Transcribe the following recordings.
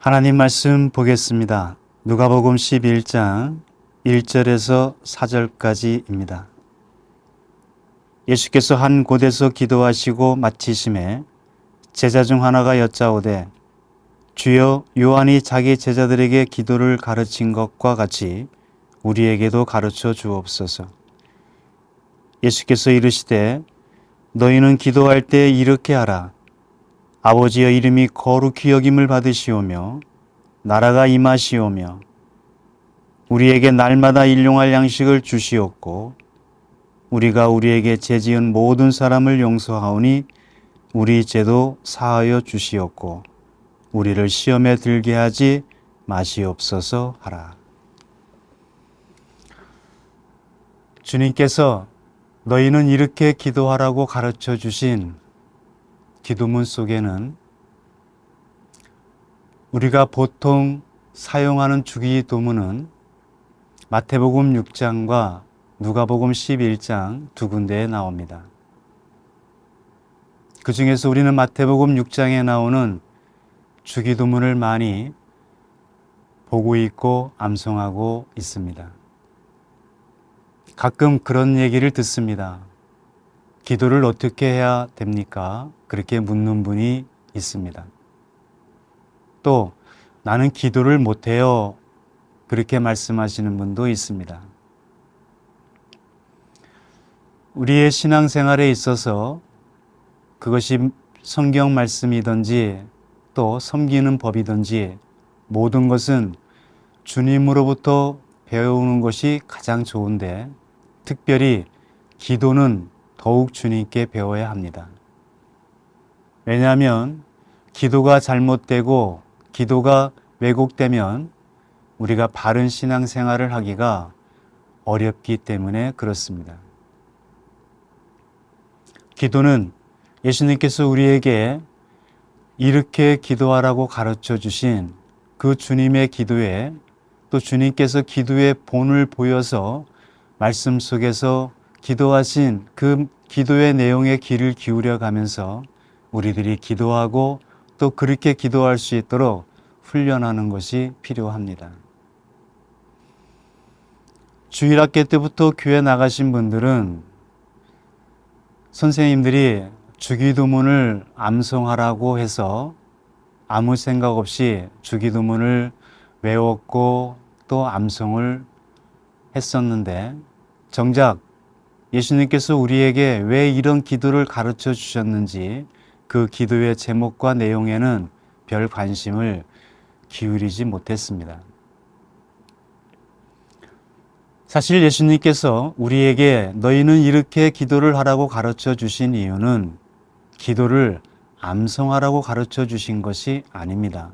하나님 말씀 보겠습니다. 누가복음 11장 1절에서 4절까지입니다. 예수께서 한 곳에서 기도하시고 마치심에 제자 중 하나가 여짜오되 주여, 요한이 자기 제자들에게 기도를 가르친 것과 같이 우리에게도 가르쳐 주옵소서. 예수께서 이르시되 너희는 기도할 때 이렇게 하라. 아버지여, 이름이 거룩히 여김을 받으시오며 나라가 임하시오며 우리에게 날마다 일용할 양식을 주시옵고 우리가 우리에게 죄지은 모든 사람을 용서하오니 우리 죄도 사하여 주시옵고 우리를 시험에 들게 하지 마시옵소서 하라. 주님께서 너희는 이렇게 기도하라고 가르쳐 주신 기도문 속에는 우리가 보통 사용하는 주기도문은 마태복음 6장과 누가복음 11장 두 군데에 나옵니다. 그 중에서 우리는 마태복음 6장에 나오는 주기도문을 많이 보고 있고 암송하고 있습니다. 가끔 그런 얘기를 듣습니다. 기도를 어떻게 해야 됩니까? 그렇게 묻는 분이 있습니다. 또 나는 기도를 못해요. 그렇게 말씀하시는 분도 있습니다. 우리의 신앙생활에 있어서 그것이 성경 말씀이든지 또 섬기는 법이든지 모든 것은 주님으로부터 배우는 것이 가장 좋은데 특별히 기도는 더욱 주님께 배워야 합니다. 왜냐하면 기도가 잘못되고 기도가 왜곡되면 우리가 바른 신앙생활을 하기가 어렵기 때문에 그렇습니다. 기도는 예수님께서 우리에게 이렇게 기도하라고 가르쳐 주신 그 주님의 기도에 또 주님께서 기도의 본을 보여서 말씀 속에서 기도하신 그 기도의 내용에 귀를 기울여 가면서 우리들이 기도하고 또 그렇게 기도할 수 있도록 훈련하는 것이 필요합니다. 주일학교 때부터 교회 나가신 분들은 선생님들이 주기도문을 암송하라고 해서 아무 생각 없이 주기도문을 외웠고 또 암송을 했었는데 정작 예수님께서 우리에게 왜 이런 기도를 가르쳐 주셨는지 그 기도의 제목과 내용에는 별 관심을 기울이지 못했습니다. 사실 예수님께서 우리에게 너희는 이렇게 기도를 하라고 가르쳐 주신 이유는 기도를 암송하라고 가르쳐 주신 것이 아닙니다.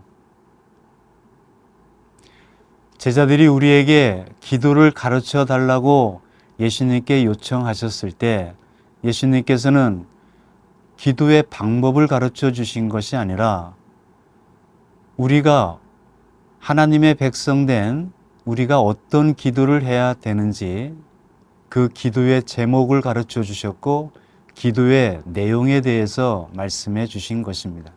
제자들이 우리에게 기도를 가르쳐 달라고 예수님께 요청하셨을 때 예수님께서는 기도의 방법을 가르쳐 주신 것이 아니라 우리가 하나님의 백성된 우리가 어떤 기도를 해야 되는지 그 기도의 제목을 가르쳐 주셨고 기도의 내용에 대해서 말씀해 주신 것입니다.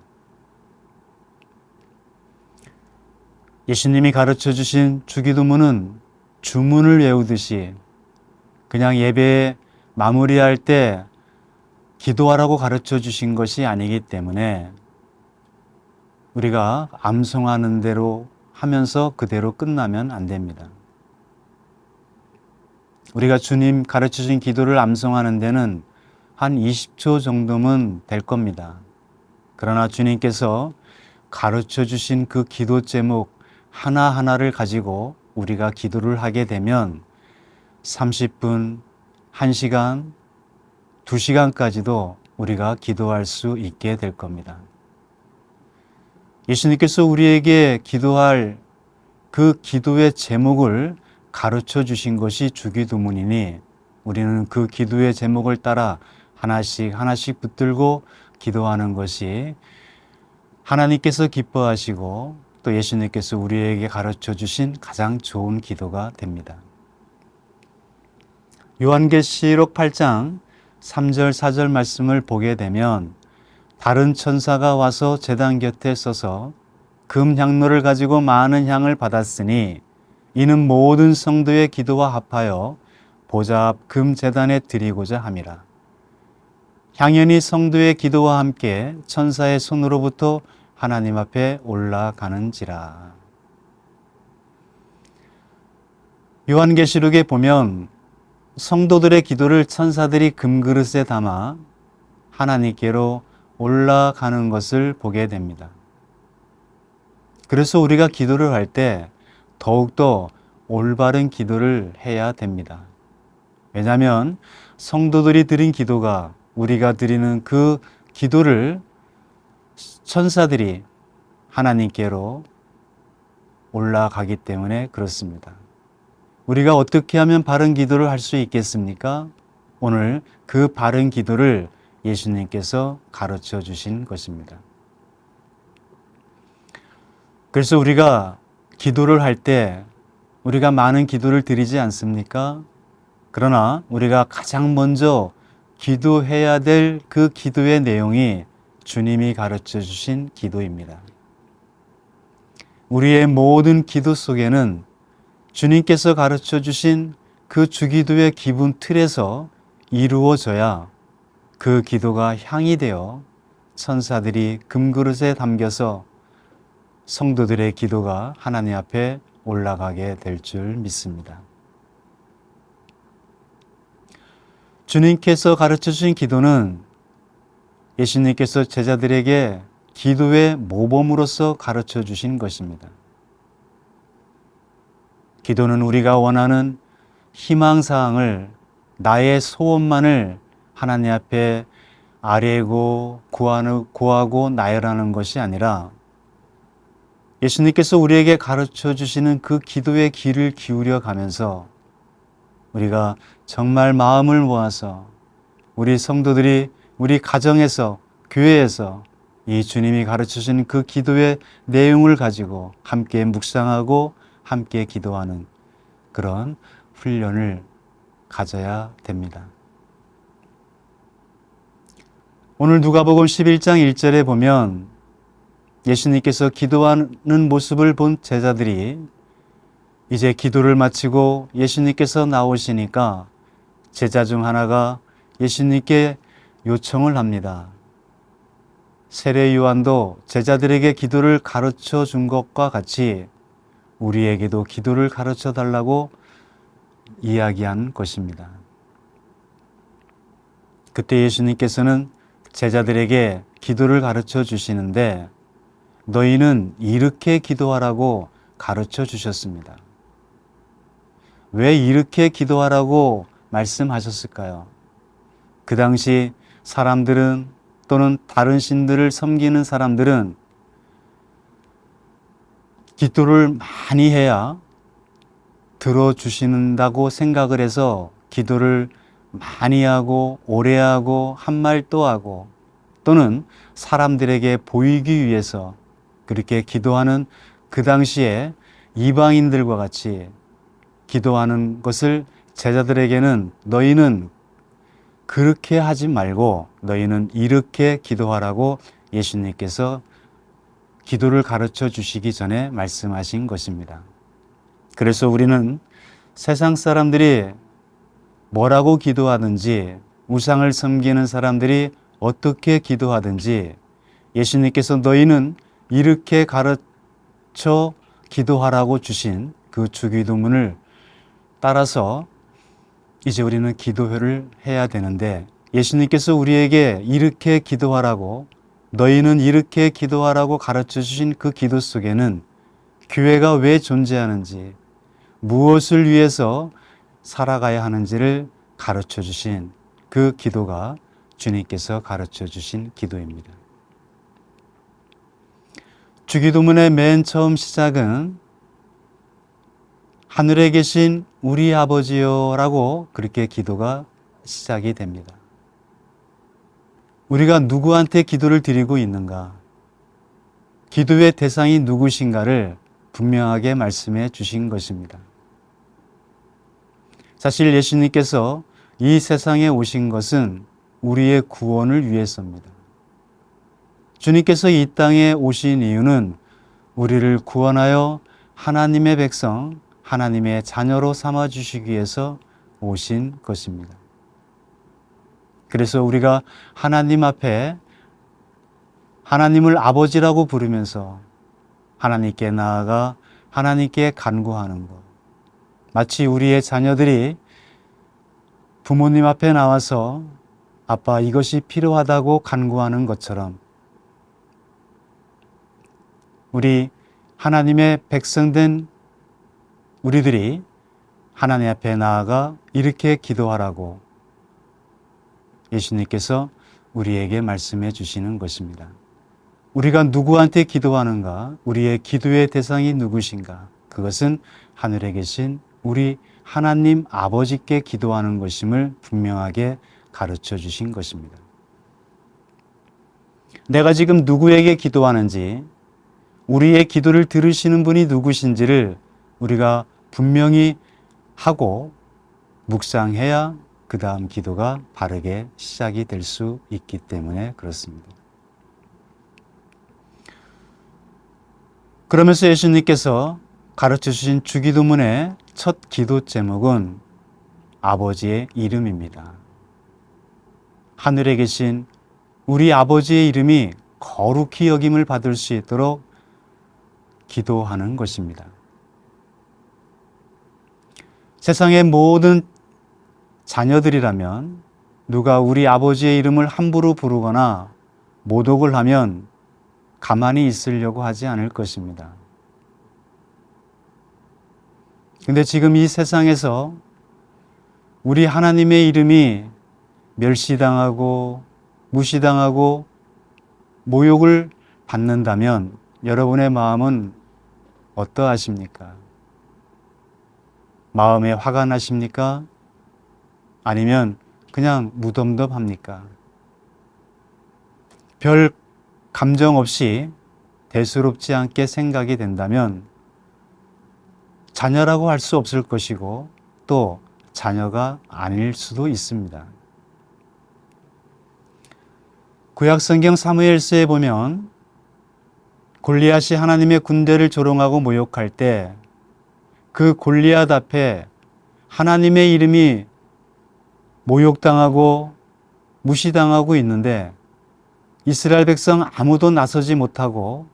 예수님이 가르쳐 주신 주기도문은 주문을 외우듯이 그냥 예배 마무리할 때 기도하라고 가르쳐 주신 것이 아니기 때문에 우리가 암송하는 대로 하면서 그대로 끝나면 안 됩니다. 우리가 주님 가르쳐 주신 기도를 암송하는 데는 한 20초 정도면 될 겁니다. 그러나 주님께서 가르쳐 주신 그 기도 제목 하나하나를 가지고 우리가 기도를 하게 되면 30분, 1시간, 2시간까지도 우리가 기도할 수 있게 될 겁니다. 예수님께서 우리에게 기도할 그 기도의 제목을 가르쳐 주신 것이 주기도문이니 우리는 그 기도의 제목을 따라 하나씩 하나씩 붙들고 기도하는 것이 하나님께서 기뻐하시고 또 예수님께서 우리에게 가르쳐 주신 가장 좋은 기도가 됩니다. 요한계시록 8장 3절 4절 말씀을 보게 되면 다른 천사가 와서 제단 곁에 서서 금 향로를 가지고 많은 향을 받았으니 이는 모든 성도의 기도와 합하여 보좌 앞 금 제단에 드리고자 함이라. 향연이 성도의 기도와 함께 천사의 손으로부터 하나님 앞에 올라가는지라. 요한계시록에 보면 성도들의 기도를 천사들이 금그릇에 담아 하나님께로 올라가는 것을 보게 됩니다. 그래서 우리가 기도를 할 때 더욱더 올바른 기도를 해야 됩니다. 왜냐하면 성도들이 드린 기도가 우리가 드리는 그 기도를 천사들이 하나님께로 올라가기 때문에 그렇습니다. 우리가 어떻게 하면 바른 기도를 할 수 있겠습니까? 오늘 그 바른 기도를 예수님께서 가르쳐 주신 것입니다. 그래서 우리가 기도를 할 때 우리가 많은 기도를 드리지 않습니까? 그러나 우리가 가장 먼저 기도해야 될 그 기도의 내용이 주님이 가르쳐 주신 기도입니다. 우리의 모든 기도 속에는 주님께서 가르쳐 주신 그 주기도의 기본 틀에서 이루어져야 그 기도가 향이 되어 천사들이 금그릇에 담겨서 성도들의 기도가 하나님 앞에 올라가게 될 줄 믿습니다. 주님께서 가르쳐 주신 기도는 예수님께서 제자들에게 기도의 모범으로서 가르쳐 주신 것입니다. 기도는 우리가 원하는 희망사항을, 나의 소원만을 하나님 앞에 아뢰고 구하고 나열하는 것이 아니라 예수님께서 우리에게 가르쳐 주시는 그 기도의 귀를 기울여 가면서 우리가 정말 마음을 모아서 우리 성도들이 우리 가정에서, 교회에서 이 주님이 가르쳐 주시는 그 기도의 내용을 가지고 함께 묵상하고 함께 기도하는 그런 훈련을 가져야 됩니다. 오늘 누가복음 11장 1절에 보면 예수님께서 기도하는 모습을 본 제자들이 이제 기도를 마치고 예수님께서 나오시니까 제자 중 하나가 예수님께 요청을 합니다. 세례 요한도 제자들에게 기도를 가르쳐 준 것과 같이 우리에게도 기도를 가르쳐 달라고 이야기한 것입니다. 그때 예수님께서는 제자들에게 기도를 가르쳐 주시는데 너희는 이렇게 기도하라고 가르쳐 주셨습니다. 왜 이렇게 기도하라고 말씀하셨을까요? 그 당시 사람들은 또는 다른 신들을 섬기는 사람들은 기도를 많이 해야 들어주신다고 생각을 해서 기도를 많이 하고 오래 하고 한 말 또 하고 또는 사람들에게 보이기 위해서 그렇게 기도하는 그 당시에 이방인들과 같이 기도하는 것을 제자들에게는 너희는 그렇게 하지 말고 너희는 이렇게 기도하라고 예수님께서 기도를 가르쳐 주시기 전에 말씀하신 것입니다. 그래서 우리는 세상 사람들이 뭐라고 기도하든지 우상을 섬기는 사람들이 어떻게 기도하든지 예수님께서 너희는 이렇게 가르쳐 기도하라고 주신 그 주기도문을 따라서 이제 우리는 기도를 해야 되는데 예수님께서 우리에게 이렇게 기도하라고 너희는 이렇게 기도하라고 가르쳐 주신 그 기도 속에는 교회가 왜 존재하는지 무엇을 위해서 살아가야 하는지를 가르쳐 주신 그 기도가 주님께서 가르쳐 주신 기도입니다. 주기도문의 맨 처음 시작은 하늘에 계신 우리 아버지여 라고 그렇게 기도가 시작이 됩니다. 우리가 누구한테 기도를 드리고 있는가? 기도의 대상이 누구신가를 분명하게 말씀해 주신 것입니다. 사실 예수님께서 이 세상에 오신 것은 우리의 구원을 위해서입니다. 주님께서 이 땅에 오신 이유는 우리를 구원하여 하나님의 백성, 하나님의 자녀로 삼아주시기 위해서 오신 것입니다. 그래서 우리가 하나님 앞에 하나님을 아버지라고 부르면서 하나님께 나아가 하나님께 간구하는 것. 마치 우리의 자녀들이 부모님 앞에 나와서 아빠 이것이 필요하다고 간구하는 것처럼 우리 하나님의 백성된 우리들이 하나님 앞에 나아가 이렇게 기도하라고 예수님께서 우리에게 말씀해 주시는 것입니다. 우리가 누구한테 기도하는가? 우리의 기도의 대상이 누구신가? 그것은 하늘에 계신 우리 하나님 아버지께 기도하는 것임을 분명하게 가르쳐 주신 것입니다. 내가 지금 누구에게 기도하는지, 우리의 기도를 들으시는 분이 누구신지를 우리가 분명히 하고 묵상해야 그 다음 기도가 바르게 시작이 될 수 있기 때문에 그렇습니다. 그러면서 예수님께서 가르쳐 주신 주기도문의 첫 기도 제목은 아버지의 이름입니다. 하늘에 계신 우리 아버지의 이름이 거룩히 여김을 받을 수 있도록 기도하는 것입니다. 세상의 모든 자녀들이라면 누가 우리 아버지의 이름을 함부로 부르거나 모독을 하면 가만히 있으려고 하지 않을 것입니다. 근데 지금 이 세상에서 우리 하나님의 이름이 멸시당하고 무시당하고 모욕을 받는다면 여러분의 마음은 어떠하십니까? 마음에 화가 나십니까? 아니면 그냥 무덤덤합니까? 별 감정 없이 대수롭지 않게 생각이 된다면 자녀라고 할 수 없을 것이고 또 자녀가 아닐 수도 있습니다. 구약성경 사무엘서에 보면 골리앗이 하나님의 군대를 조롱하고 모욕할 때 그 골리앗 앞에 하나님의 이름이 모욕당하고 무시당하고 있는데 이스라엘 백성 아무도 나서지 못하고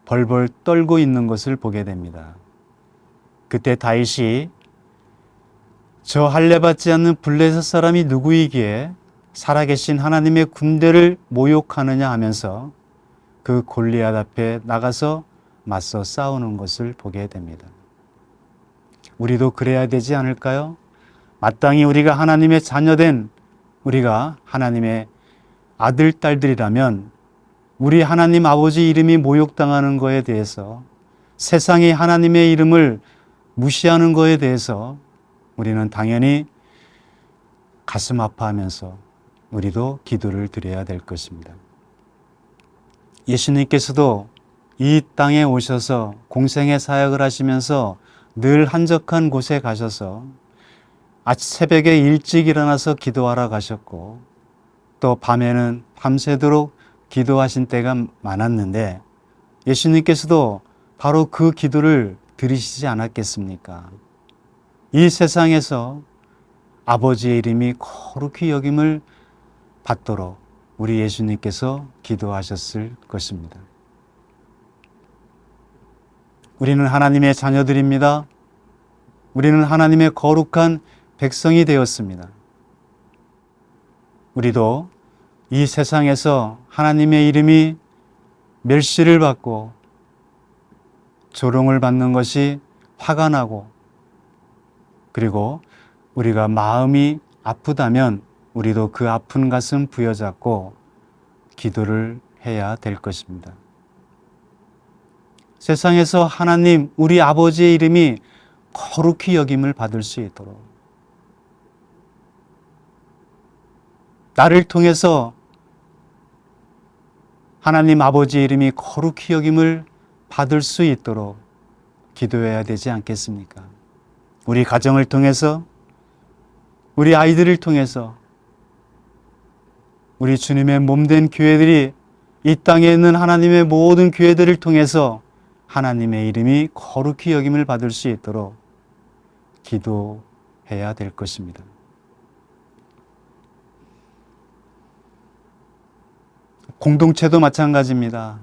벌벌 떨고 있는 것을 보게 됩니다. 그때 다윗이 저 할례받지 않는 블레셋 사람이 누구이기에 살아계신 하나님의 군대를 모욕하느냐 하면서 그 골리앗 앞에 나가서 맞서 싸우는 것을 보게 됩니다. 우리도 그래야 되지 않을까요? 마땅히 우리가 하나님의 자녀된 우리가 하나님의 아들, 딸들이라면 우리 하나님 아버지 이름이 모욕당하는 것에 대해서 세상이 하나님의 이름을 무시하는 것에 대해서 우리는 당연히 가슴 아파하면서 우리도 기도를 드려야 될 것입니다. 예수님께서도 이 땅에 오셔서 공생의 사역을 하시면서 늘 한적한 곳에 가셔서 새벽에 일찍 일어나서 기도하러 가셨고 또 밤에는 밤새도록 기도하신 때가 많았는데 예수님께서도 바로 그 기도를 들으시지 않았겠습니까? 이 세상에서 아버지의 이름이 거룩히 여김을 받도록 우리 예수님께서 기도하셨을 것입니다. 우리는 하나님의 자녀들입니다. 우리는 하나님의 거룩한 백성이 되었습니다. 우리도 이 세상에서 하나님의 이름이 멸시를 받고 조롱을 받는 것이 화가 나고 그리고 우리가 마음이 아프다면 우리도 그 아픈 가슴 부여잡고 기도를 해야 될 것입니다. 세상에서 하나님, 우리 아버지의 이름이 거룩히 여김을 받을 수 있도록 나를 통해서 하나님 아버지의 이름이 거룩히 여김을 받을 수 있도록 기도해야 되지 않겠습니까? 우리 가정을 통해서, 우리 아이들을 통해서, 우리 주님의 몸된 교회들이 이 땅에 있는 하나님의 모든 교회들을 통해서 하나님의 이름이 거룩히 여김을 받을 수 있도록 기도해야 될 것입니다. 공동체도 마찬가지입니다.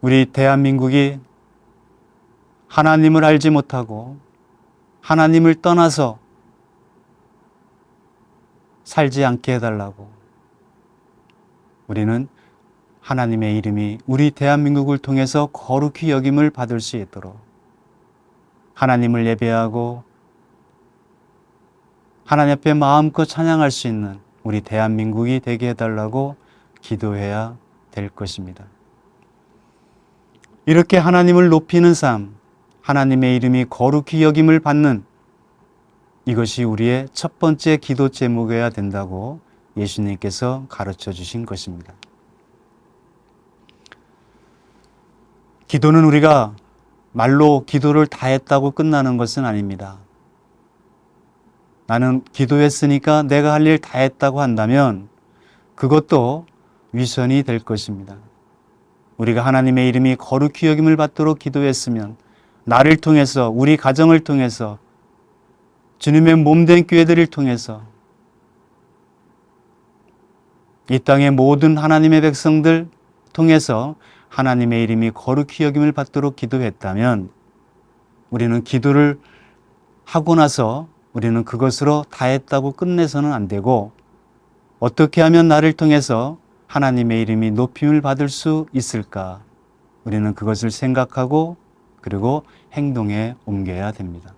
우리 대한민국이 하나님을 알지 못하고 하나님을 떠나서 살지 않게 해달라고 우리는 하나님의 이름이 우리 대한민국을 통해서 거룩히 여김을 받을 수 있도록 하나님을 예배하고 하나님 앞에 마음껏 찬양할 수 있는 우리 대한민국이 되게 해달라고 기도해야 될 것입니다. 이렇게 하나님을 높이는 삶, 하나님의 이름이 거룩히 여김을 받는 이것이 우리의 첫 번째 기도 제목이어야 된다고 예수님께서 가르쳐 주신 것입니다. 기도는 우리가 말로 기도를 다 했다고 끝나는 것은 아닙니다. 나는 기도했으니까 내가 할 일 다 했다고 한다면 그것도 위선이 될 것입니다. 우리가 하나님의 이름이 거룩히 여김을 받도록 기도했으면 나를 통해서 우리 가정을 통해서 주님의 몸된 교회들을 통해서 이 땅의 모든 하나님의 백성들 통해서 하나님의 이름이 거룩히 여김을 받도록 기도했다면 우리는 기도를 하고 나서 우리는 그것으로 다 했다고 끝내서는 안 되고 어떻게 하면 나를 통해서 하나님의 이름이 높임을 받을 수 있을까? 우리는 그것을 생각하고 그리고 행동에 옮겨야 됩니다.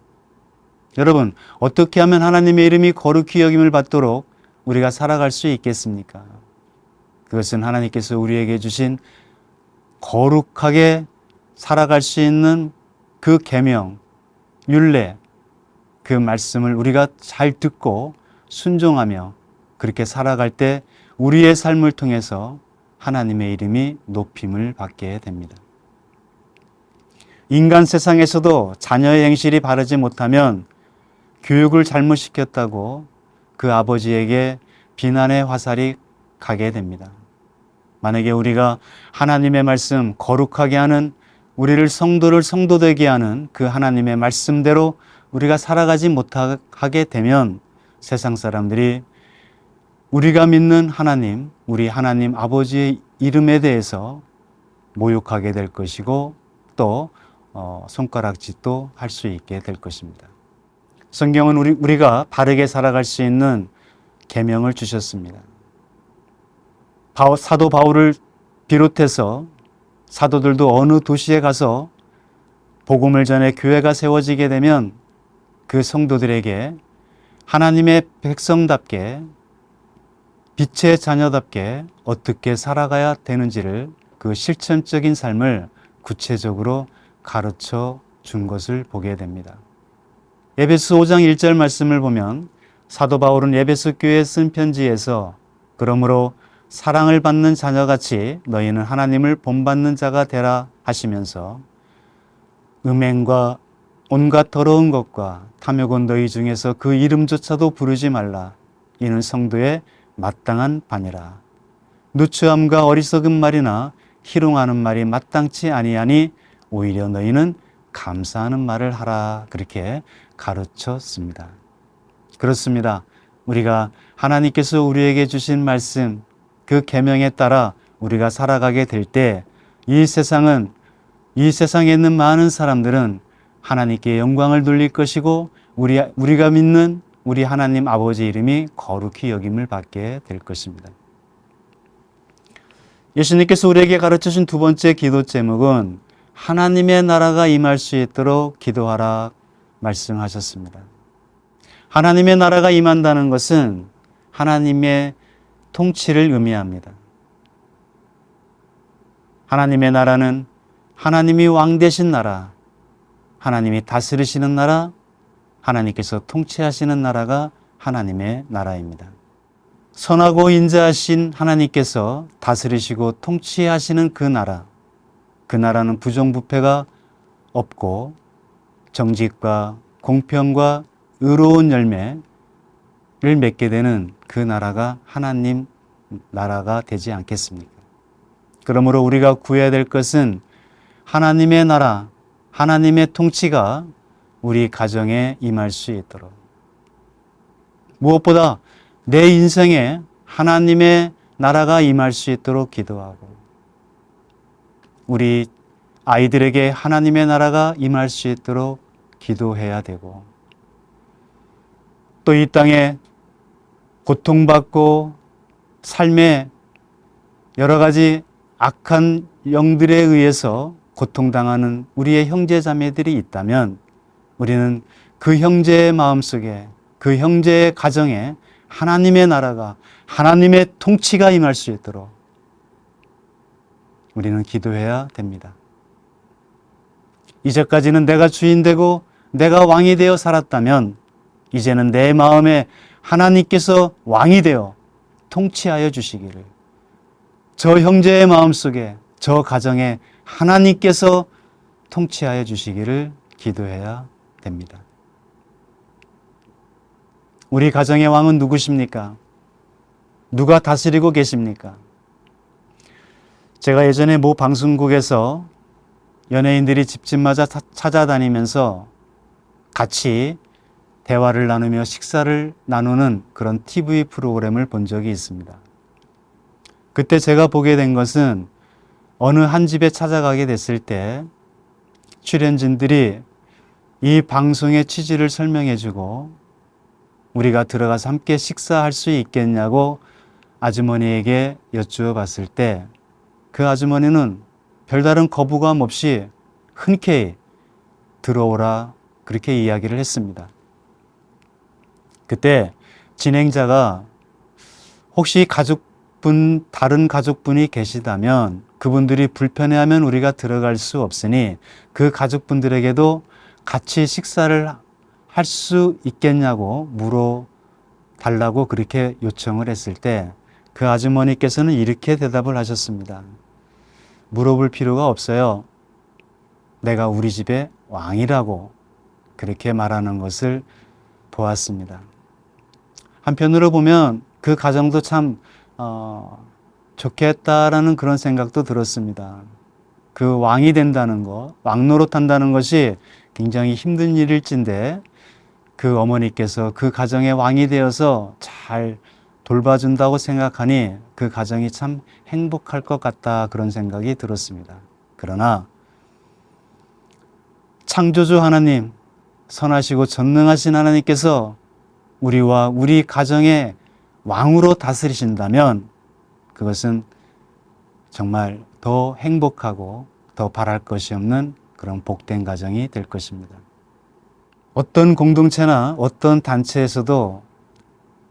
여러분, 어떻게 하면 하나님의 이름이 거룩히 여김을 받도록 우리가 살아갈 수 있겠습니까? 그것은 하나님께서 우리에게 주신 거룩하게 살아갈 수 있는 그 계명, 율례, 그 말씀을 우리가 잘 듣고 순종하며 그렇게 살아갈 때 우리의 삶을 통해서 하나님의 이름이 높임을 받게 됩니다. 인간 세상에서도 자녀의 행실이 바르지 못하면 교육을 잘못시켰다고 그 아버지에게 비난의 화살이 가게 됩니다. 만약에 우리가 하나님의 말씀 거룩하게 하는 우리를 성도를 성도되게 하는 그 하나님의 말씀대로 우리가 살아가지 못하게 되면 세상 사람들이 우리가 믿는 하나님, 우리 하나님 아버지의 이름에 대해서 모욕하게 될 것이고 또 손가락짓도 할 수 있게 될 것입니다. 성경은 우리가 바르게 살아갈 수 있는 계명을 주셨습니다. 사도 바울을 비롯해서 사도들도 어느 도시에 가서 복음을 전해 교회가 세워지게 되면 그 성도들에게 하나님의 백성답게 빛의 자녀답게 어떻게 살아가야 되는지를 그 실천적인 삶을 구체적으로 가르쳐 준 것을 보게 됩니다. 에베소 5장 1절 말씀을 보면 사도 바울은 에베소 교회에 쓴 편지에서 그러므로 사랑을 받는 자녀같이 너희는 하나님을 본받는 자가 되라 하시면서 음행과 온갖 더러운 것과 탐욕은 너희 중에서 그 이름조차도 부르지 말라. 이는 성도의 마땅한 바니라. 누추함과 어리석은 말이나 희롱하는 말이 마땅치 아니하니 오히려 너희는 감사하는 말을 하라. 그렇게 가르쳤습니다. 그렇습니다. 우리가 하나님께서 우리에게 주신 말씀 그 계명에 따라 우리가 살아가게 될 때 이 세상에 있는 많은 사람들은 하나님께 영광을 돌릴 것이고 우리가 믿는 우리 하나님 아버지 이름이 거룩히 여김을 받게 될 것입니다. 예수님께서 우리에게 가르쳐준 두 번째 기도 제목은 하나님의 나라가 임할 수 있도록 기도하라 말씀하셨습니다. 하나님의 나라가 임한다는 것은 하나님의 통치를 의미합니다. 하나님의 나라는 하나님이 왕 되신 나라, 하나님이 다스리시는 나라, 하나님께서 통치하시는 나라가 하나님의 나라입니다. 선하고 인자하신 하나님께서 다스리시고 통치하시는 그 나라는 부정부패가 없고 정직과 공평과 의로운 열매를 맺게 되는 그 나라가 하나님 나라가 되지 않겠습니까? 그러므로 우리가 구해야 될 것은 하나님의 나라, 하나님의 통치가 우리 가정에 임할 수 있도록, 무엇보다 내 인생에 하나님의 나라가 임할 수 있도록 기도하고, 우리 아이들에게 하나님의 나라가 임할 수 있도록 기도해야 되고, 또 이 땅에 고통받고 삶에 여러 가지 악한 영들에 의해서 고통당하는 우리의 형제 자매들이 있다면, 우리는 그 형제의 마음속에, 그 형제의 가정에 하나님의 나라가, 하나님의 통치가 임할 수 있도록 우리는 기도해야 됩니다. 이제까지는 내가 주인 되고 내가 왕이 되어 살았다면, 이제는 내 마음에 하나님께서 왕이 되어 통치하여 주시기를, 저 형제의 마음속에, 저 가정에 하나님께서 통치하여 주시기를 기도해야 됩니다. 우리 가정의 왕은 누구십니까? 누가 다스리고 계십니까? 제가 예전에 모 방송국에서 연예인들이 집집마다 찾아다니면서 같이 대화를 나누며 식사를 나누는 그런 TV 프로그램을 본 적이 있습니다. 그때 제가 보게 된 것은, 어느 한 집에 찾아가게 됐을 때 출연진들이 이 방송의 취지를 설명해주고 우리가 들어가서 함께 식사할 수 있겠냐고 아주머니에게 여쭈어 봤을 때, 그 아주머니는 별다른 거부감 없이 흔쾌히 들어오라 그렇게 이야기를 했습니다. 그때 진행자가 혹시 다른 가족분이 계시다면 그분들이 불편해하면 우리가 들어갈 수 없으니 그 가족분들에게도 같이 식사를 할 수 있겠냐고 물어달라고 그렇게 요청을 했을 때, 그 아주머니께서는 이렇게 대답을 하셨습니다. 물어볼 필요가 없어요. 내가 우리 집의 왕이라고 그렇게 말하는 것을 보았습니다. 한편으로 보면 그 가정도 참 좋겠다라는 그런 생각도 들었습니다. 그 왕이 된다는 것, 왕 노릇한다는 것이 굉장히 힘든 일일진데, 그 어머니께서 그 가정의 왕이 되어서 잘 돌봐준다고 생각하니 그 가정이 참 행복할 것 같다, 그런 생각이 들었습니다. 그러나 창조주 하나님, 선하시고 전능하신 하나님께서 우리와 우리 가정의 왕으로 다스리신다면 그것은 정말 더 행복하고 더 바랄 것이 없는 그런 복된 가정이 될 것입니다. 어떤 공동체나 어떤 단체에서도,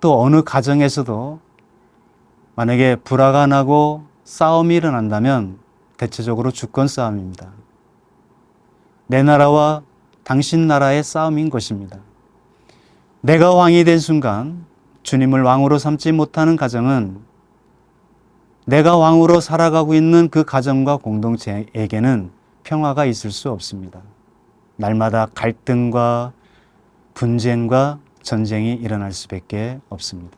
또 어느 가정에서도 만약에 불화가 나고 싸움이 일어난다면 대체적으로 주권 싸움입니다. 내 나라와 당신 나라의 싸움인 것입니다. 내가 왕이 된 순간 주님을 왕으로 삼지 못하는 가정은, 내가 왕으로 살아가고 있는 그 가정과 공동체에게는 평화가 있을 수 없습니다. 날마다 갈등과 분쟁과 전쟁이 일어날 수밖에 없습니다.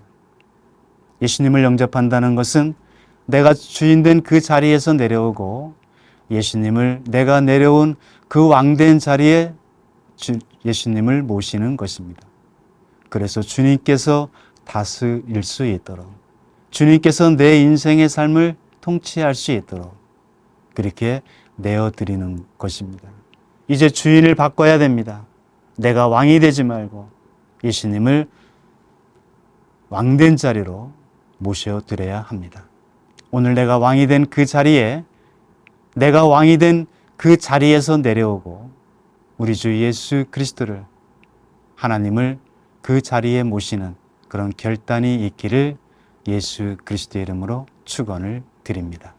예수님을 영접한다는 것은 내가 주인된 그 자리에서 내려오고, 예수님을, 내가 내려온 그 왕된 자리에 예수님을 모시는 것입니다. 그래서 주님께서 다스릴 수 있도록, 주님께서 내 인생의 삶을 통치할 수 있도록 그렇게 내어드리는 것입니다. 이제 주인을 바꿔야 됩니다. 내가 왕이 되지 말고 예수님을 왕된 자리로 모셔드려야 합니다. 오늘 내가 왕이 된 그 자리에, 내가 왕이 된 그 자리에서 내려오고 우리 주 예수 그리스도를, 하나님을 그 자리에 모시는 그런 결단이 있기를 예수 그리스도의 이름으로 축원을 드립니다.